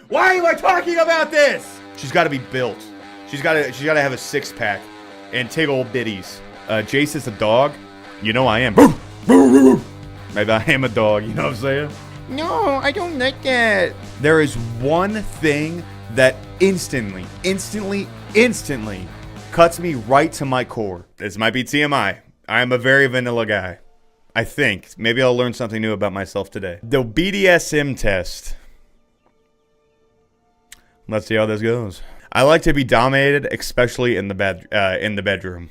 Why am I talking about this? She's got to be built. She's got to have a six-pack and take old bitties. Jace is a dog. You know I am. Maybe I am a dog. You know what I'm saying? No, I don't like that. There is one thing that instantly cuts me right to my core. This might be TMI. I am a very vanilla guy. I think. Maybe I'll learn something new about myself today. The BDSM test. Let's see how this goes. I like to be dominated, especially in the bedroom.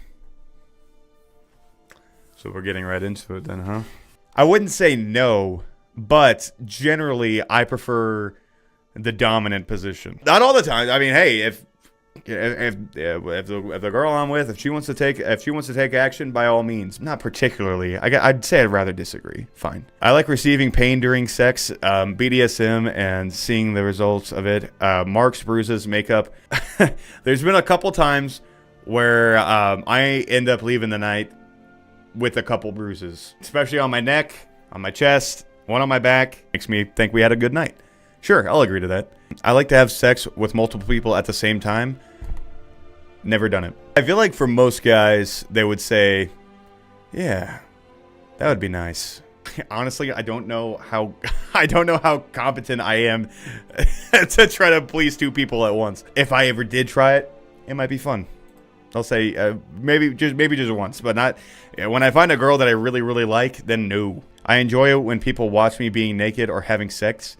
So we're getting right into it then, huh? I wouldn't say no, but generally I prefer the dominant position. Not all the time. I mean, hey, if the girl I'm with, if she wants to take action, by all means. Not particularly. I'd say I'd rather disagree. Fine. I like receiving pain during sex, BDSM, and seeing the results of it. Marks, bruises, makeup. There's been a couple times where I end up leaving the night with a couple bruises, especially on my neck, on my chest, one on my back. Makes me think we had a good night. Sure, I'll agree to that. I like to have sex with multiple people at the same time. Never done it. I feel like for most guys, they would say, yeah, that would be nice. Honestly, I don't know how competent I am to try to please two people at once. If I ever did try it, it might be fun. I'll say maybe just once, but not when I find a girl that I really like, then no. I enjoy it when people watch me being naked or having sex.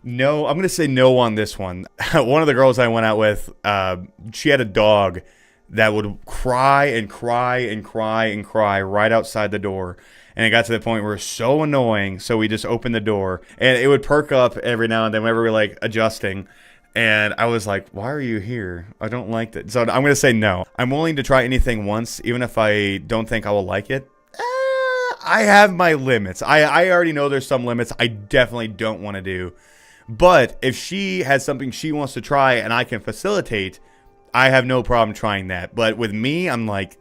No, I'm going to say no on this one. One of the girls I went out with, she had a dog that would cry and cry and cry and cry right outside the door. And it got to the point where it was so annoying, so we just opened the door. And it would perk up every now and then whenever we were, like, adjusting. And I was like, why are you here? I don't like that. So I'm going to say no. I'm willing to try anything once, even if I don't think I will like it. I have my limits. I already know there's some limits I definitely don't want to do. But if she has something she wants to try and I can facilitate, I have no problem trying that. But with me, I'm like,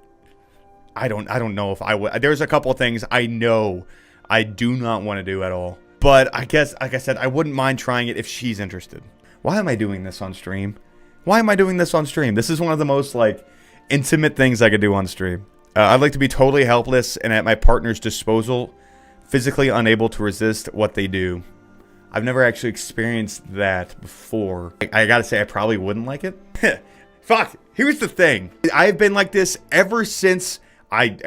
I don't know if I would. There's a couple of things I know I do not want to do at all. But I guess, like I said, I wouldn't mind trying it if she's interested. Why am I doing this on stream? Why am I doing this on stream? This is one of the most, like, intimate things I could do on stream. I'd like to be totally helpless and at my partner's disposal, physically unable to resist what they do. I've never actually experienced that before. I gotta say, I probably wouldn't like it. Fuck, here's the thing. I've been like this ever since I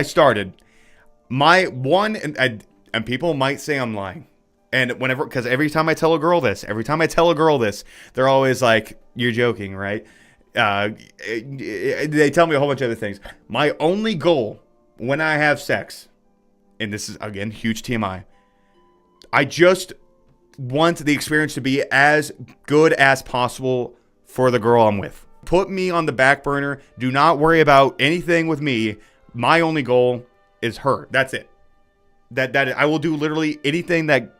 started. And people might say I'm lying. And because every time I tell a girl this, they're always like, you're joking, right? They tell me a whole bunch of other things. My only goal when I have sex, and this is, again, huge TMI, I just want the experience to be as good as possible for the girl I'm with. Put me on the back burner. Do not worry about anything with me. My only goal is her. That's it. That I will do literally anything that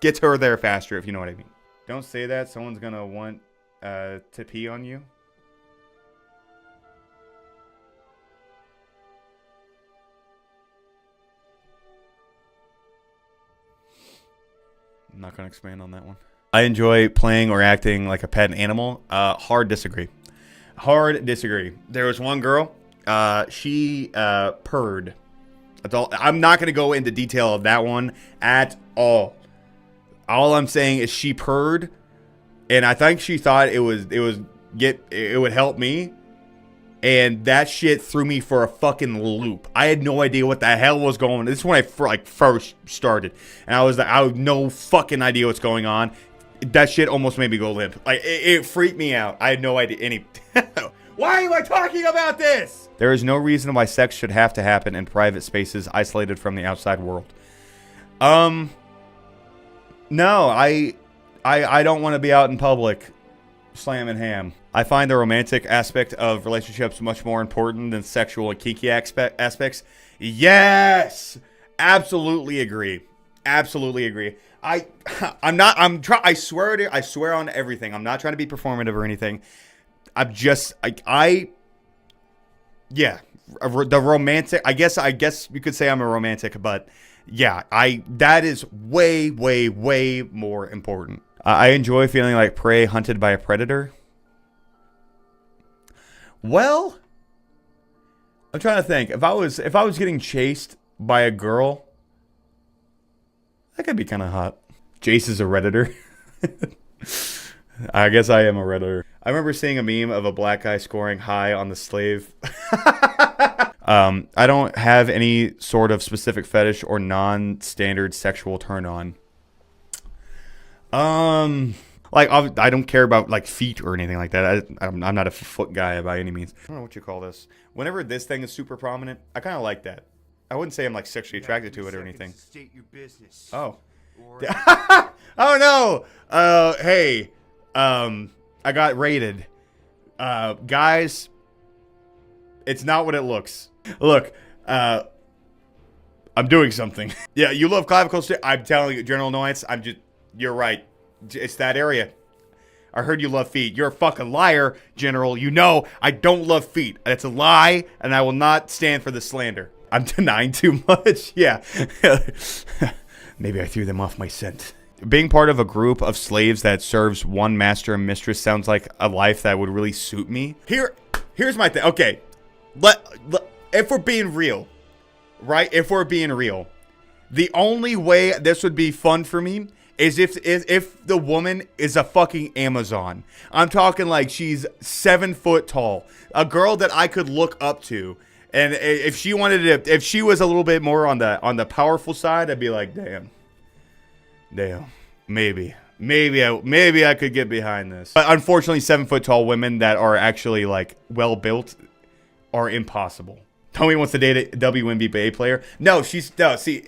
gets her there faster, if you know what I mean. Don't say that. Someone's gonna want to pee on you. I'm not going to expand on that one. I enjoy playing or acting like a pet animal. Hard disagree. There was one girl. She purred. I'm not going to go into detail of that one at all. All I'm saying is she purred, and I think she thought it would help me. And that shit threw me for a fucking loop. I had no idea what the hell was going on. This is when I first started. And I had no fucking idea what's going on. That shit almost made me go limp. Like, it freaked me out. I had no idea any... Why am I talking about this? There is no reason why sex should have to happen in private spaces isolated from the outside world. No, I don't want to be out in public slamming ham. I find the romantic aspect of relationships much more important than sexual and kinky aspects. Yes! Absolutely agree. I swear on everything. I'm not trying to be performative or anything. The romantic, I guess you could say I'm a romantic, but yeah, that is way more important. I enjoy feeling like prey hunted by a predator. Well, I'm trying to think. If I was getting chased by a girl, that could be kind of hot. Jace is a Redditor. I guess I am a Redditor. I remember seeing a meme of a black guy scoring high on the slave. I don't have any sort of specific fetish or non-standard sexual turn on. Like, I don't care about, like, feet or anything like that. I'm not a foot guy by any means. I don't know what you call this. Whenever this thing is super prominent, I kind of like that. I wouldn't say I'm, like, sexually attracted to it or anything. State your business. Oh. Oh, no. Hey. I got raided. Guys, it's not what it looks. Look, I'm doing something. Yeah, you love clavicle stick. I'm telling you, general annoyance. You're right. It's that area. I heard you love feet. You're a fucking liar, General. You know I don't love feet. That's a lie, and I will not stand for the slander. I'm denying too much. Yeah. Maybe I threw them off my scent. Being part of a group of slaves that serves one master and mistress sounds like a life that would really suit me. Here's my thing. Okay. If we're being real, right? If we're being real, the only way this would be fun for me is if the woman is a fucking Amazon. I'm talking like she's 7 foot tall. A girl that I could look up to. And if she wanted to, if she was a little bit more on the powerful side, I'd be like, damn, maybe I could get behind this. But unfortunately, 7 foot tall women that are actually like well built are impossible. Tommy wants to date a WNBA player. No, she's not. She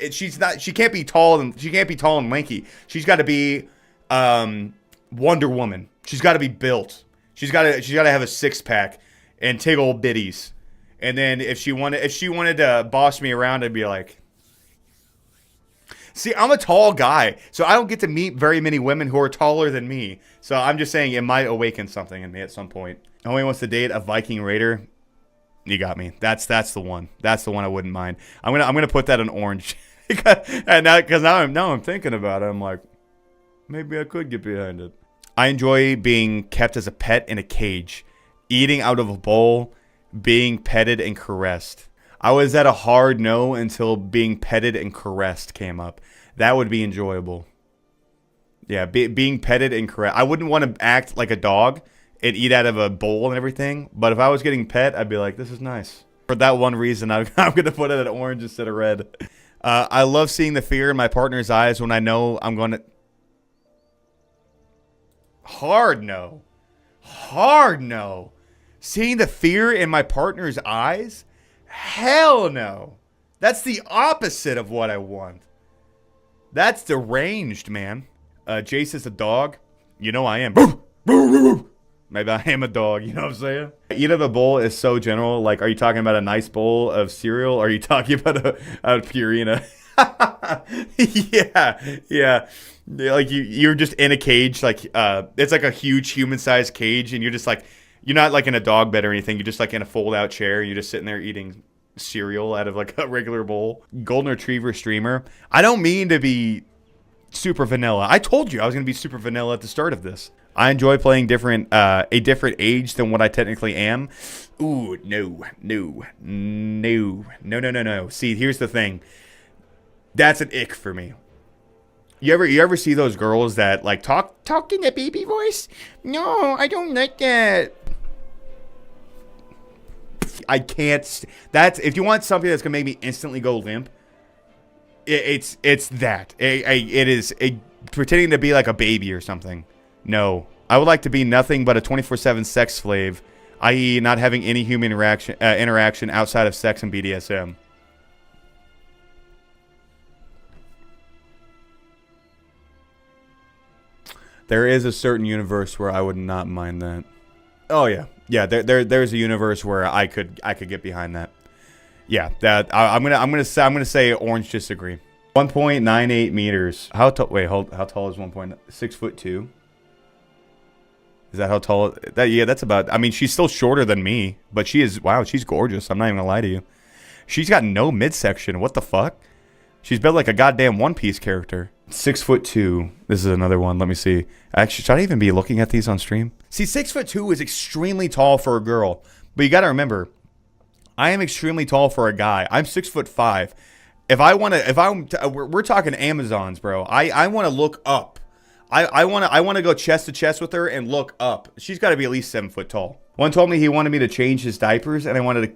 can't be tall and lanky. She's got to be Wonder Woman. She's got to be built. She's got to have a 6-pack and tig old bitties. And then if she wanted to boss me around, I'd be like, see, I'm a tall guy, so I don't get to meet very many women who are taller than me. So I'm just saying it might awaken something in me at some point. Tommy wants to date a Viking Raider. You got me. That's the one. That's the one I wouldn't mind. I'm gonna put that in orange. And now I'm thinking about it. I'm like, maybe I could get behind it. I enjoy being kept as a pet in a cage, eating out of a bowl, being petted and caressed. I was at a hard no until being petted and caressed came up. That would be enjoyable. Yeah, being petted and caressed. I wouldn't want to act like a dog and eat out of a bowl and everything. But if I was getting pet, I'd be like, this is nice. For that one reason, I'm going to put it at orange instead of red. I love seeing the fear in my partner's eyes when I know I'm going to... Hard no. Hard no. Seeing the fear in my partner's eyes? Hell no. That's the opposite of what I want. That's deranged, man. Jace is a dog. You know I am. Maybe I am a dog, you know what I'm saying? Eat of a bowl is so general. Like, are you talking about a nice bowl of cereal? Or are you talking about a Purina? Yeah. Like, you're just in a cage. Like, it's like a huge human-sized cage. And you're just like, you're not like in a dog bed or anything. You're just like in a fold-out chair. You're just sitting there eating cereal out of like a regular bowl. Golden Retriever streamer. I don't mean to be super vanilla. I told you I was going to be super vanilla at the start of this. I enjoy playing a different age than what I technically am. Ooh, no. See, here's the thing. That's an ick for me. You ever see those girls that like talk in a baby voice? No, I don't like that. I can't. That's if you want something that's gonna make me instantly go limp. It's that. It is pretending to be like a baby or something. No, I would like to be nothing but a 24/7 sex slave, i.e., not having any human interaction outside of sex and BDSM. There is a certain universe where I would not mind that. Oh yeah. There's a universe where I could get behind that. Yeah, that I'm gonna say orange disagree. 1.98 meters. How tall? Wait, how tall is 6'2"? Is that how tall? That's about. I mean, she's still shorter than me, but she is. Wow, she's gorgeous. I'm not even gonna lie to you. She's got no midsection. What the fuck? She's built like a goddamn One Piece character. 6'2". This is another one. Let me see. Actually, should I even be looking at these on stream? See, 6'2" is extremely tall for a girl, but you got to remember, I am extremely tall for a guy. I'm 6'5". We're talking Amazons, bro. I want to look up. I want to go chest to chest with her and look up. She's got to be at least 7 foot tall. One told me he wanted me to change his diapers, and I wanted to.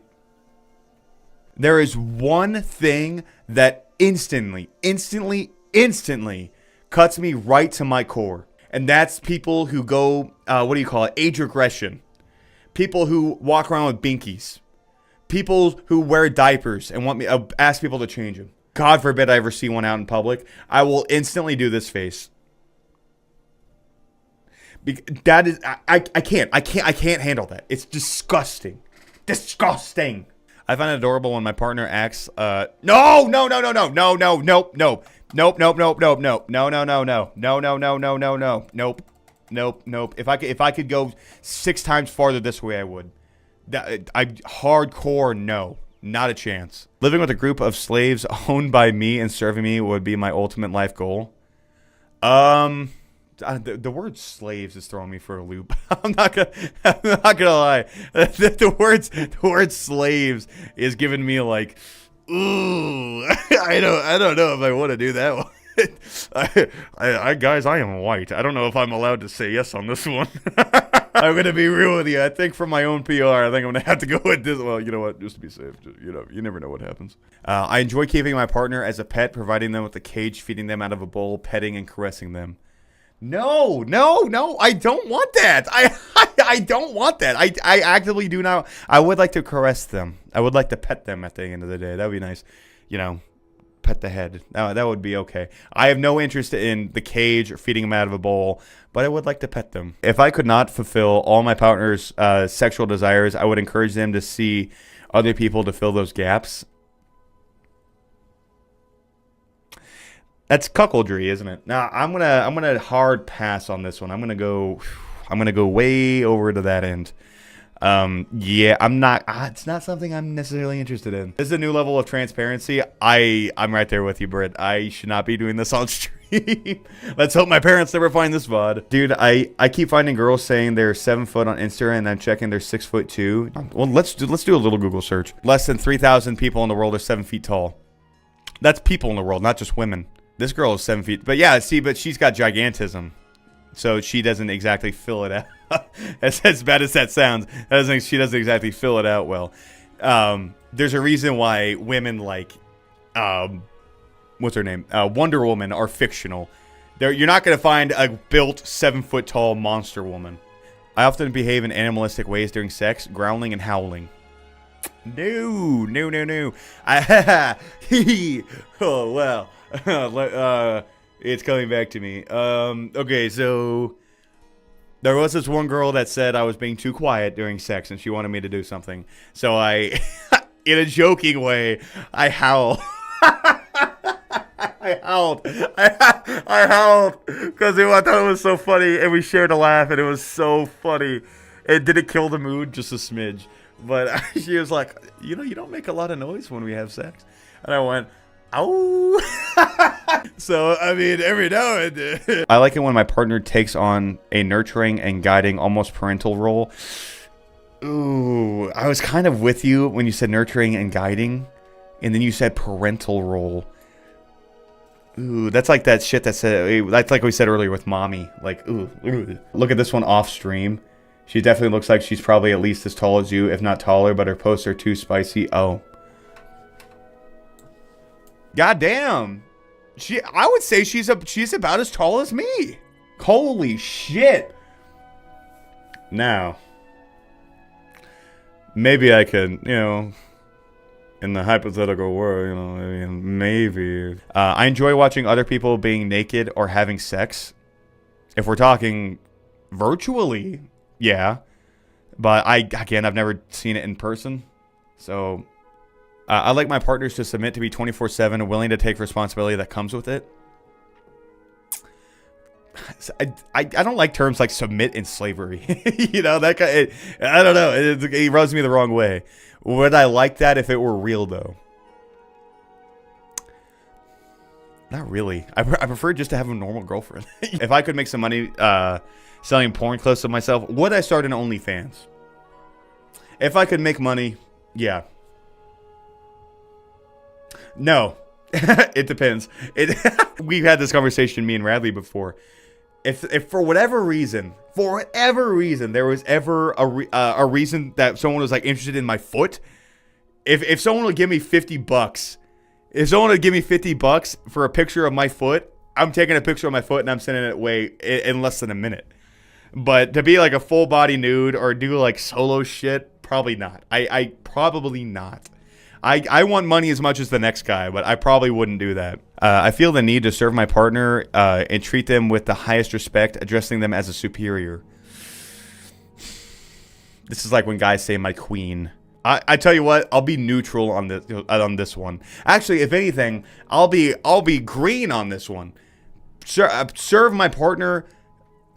There is one thing that instantly cuts me right to my core, and that's people who go, age regression. People who walk around with binkies. People who wear diapers and want me ask people to change them. God forbid I ever see one out in public. I will instantly do this face. That is, I can't handle that. It's disgusting. Disgusting. I find it adorable when my partner acts, no. If I could go 6 times farther this way, I would. Hardcore no. Not a chance. Living with a group of slaves owned by me and serving me would be my ultimate life goal. The word slaves is throwing me for a loop. I'm not gonna lie. The word slaves is giving me like, ooh. I don't know if I want to do that one. Guys, I am white. I don't know if I'm allowed to say yes on this one. I'm gonna be real with you. I think for my own PR, I think I'm gonna have to go with this. Well, you know what? Just to be safe, you never know what happens. I enjoy keeping my partner as a pet, providing them with a cage, feeding them out of a bowl, petting and caressing them. No, I don't want that. I don't want that. I actively do not. I would like to caress them. I would like to pet them at the end of the day. That would be nice. Pet the head. That would be okay. I have no interest in the cage or feeding them out of a bowl, but I would like to pet them. If I could not fulfill all my partner's sexual desires, I would encourage them to see other people to fill those gaps. That's cuckoldry, isn't it? Now I'm gonna hard pass on this one. I'm gonna go way over to that end. Yeah, I'm not. It's not something I'm necessarily interested in. This is a new level of transparency. I'm right there with you, Britt. I should not be doing this on stream. Let's hope my parents never find this VOD. Dude, I keep finding girls saying they're 7 foot on Instagram, and I'm checking they're 6'2". Well, let's do a little Google search. Less than 3,000 people in the world are 7 feet tall. That's people in the world, not just women. This girl is 7 feet. But yeah, see, but she's got gigantism. So she doesn't exactly fill it out. As bad as that sounds, she doesn't exactly fill it out well. There's a reason why women like, what's her name? Wonder Woman are fictional. You're not going to find a built 7 foot tall monster woman. I often behave in animalistic ways during sex, growling and howling. No. Oh, wow. It's coming back to me. Okay, so there was this one girl that said I was being too quiet during sex and she wanted me to do something. So I, in a joking way, I howled. I howled because I thought it was so funny, and we shared a laugh, and it was so funny. It didn't kill the mood, just a smidge. But she was like, you don't make a lot of noise when we have sex. And I went, ow. So, I mean, every now and then. I like it when my partner takes on a nurturing and guiding, almost parental role. Ooh, I was kind of with you when you said nurturing and guiding, and then you said parental role. Ooh, that's like that shit that's like we said earlier with mommy. Like, ooh. Look at this one off stream. She definitely looks like she's probably at least as tall as you, if not taller, but her posts are too spicy. Oh. God damn. I would say she's about as tall as me. Holy shit. Now, maybe I could, in the hypothetical world, maybe. I enjoy watching other people being naked or having sex. If we're talking virtually, yeah. But I've never seen it in person. So I like my partners to submit to be 24/7 and willing to take responsibility that comes with it. I don't like terms like submit and slavery. That guy, I don't know. It rubs me the wrong way. Would I like that if it were real, though? Not really. I prefer just to have a normal girlfriend. If I could make some money selling porn clothes to myself, would I start an OnlyFans? If I could make money, yeah. No. It depends. We've had this conversation, me and Radley, before. If for whatever reason, there was ever a reason that someone was like interested in my foot, if someone would give me $50, if someone would give me $50 for a picture of my foot, I'm taking a picture of my foot and I'm sending it away in less than a minute. But to be like a full body nude or do like solo shit, probably not. I probably not. I want money as much as the next guy, but I probably wouldn't do that. I feel the need to serve my partner and treat them with the highest respect, addressing them as a superior. This is like when guys say my queen. I tell you what, I'll be neutral on this one. Actually, if anything, I'll be green on this one. Serve my partner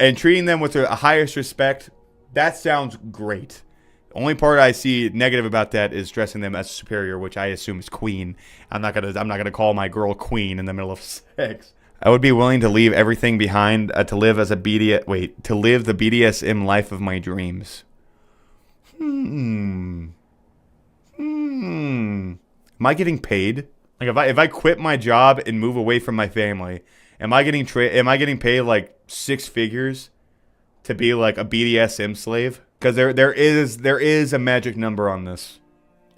and treating them with the highest respect. That sounds great. The only part I see negative about that is dressing them as superior, which I assume is queen. I'm not gonna call my girl queen in the middle of sex. I would be willing to leave everything behind to live the BDSM life of my dreams. Am I getting paid? Like if I quit my job and move away from my family, am I getting paid like 6 figures to be like a BDSM slave? Because there is a magic number on this,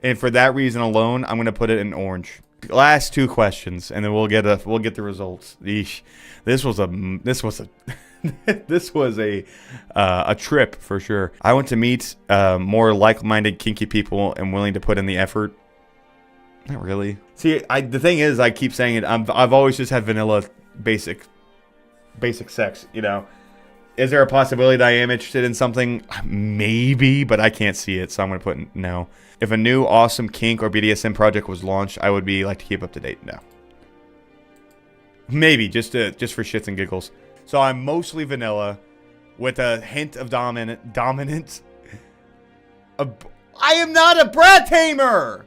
and for that reason alone, I'm gonna put it in orange. Last 2 questions, and then we'll get the results. Eesh. This was a trip for sure. I want to meet more like-minded kinky people and willing to put in the effort. Not really. See, the thing is, I keep saying it. I've always just had vanilla basic sex, you know. Is there a possibility that I am interested in something? Maybe, but I can't see it, so I'm going to put no. If a new awesome kink or BDSM project was launched, I would like to keep up to date. No. Maybe, just for shits and giggles. So I'm mostly vanilla with a hint of dominant. I am not a brat tamer!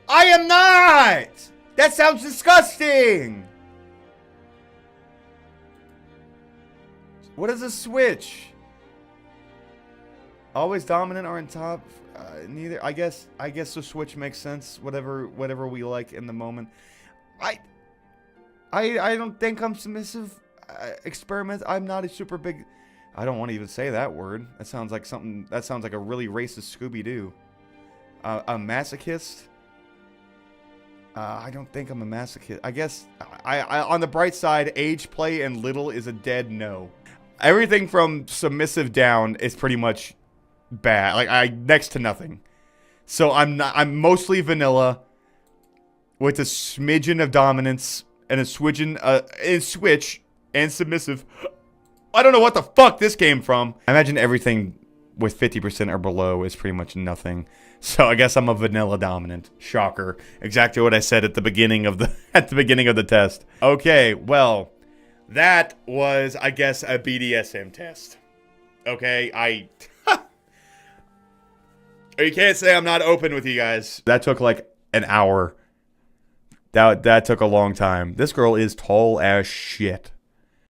I am not! That sounds disgusting! What is a switch? Always dominant or on top? Neither. I guess the switch makes sense. Whatever we like in the moment. I don't think I'm submissive. Experiment. I'm not a super big. I don't want to even say that word. That sounds like something. That sounds like a really racist Scooby-Doo. A masochist. I don't think I'm a masochist. I guess I on the bright side, age play and little is a dead no. Everything from submissive down is pretty much bad. Like next to nothing. So I'm mostly vanilla with a smidgen of dominance and a switch and submissive. I don't know what the fuck this came from. I imagine everything with 50% or below is pretty much nothing. So I guess I'm a vanilla dominant. Shocker. Exactly what I said at the beginning of the test. Okay, well, that was, I guess, a BDSM test. Okay, you can't say I'm not open with you guys. That took like an hour. That took a long time. This girl is tall as shit.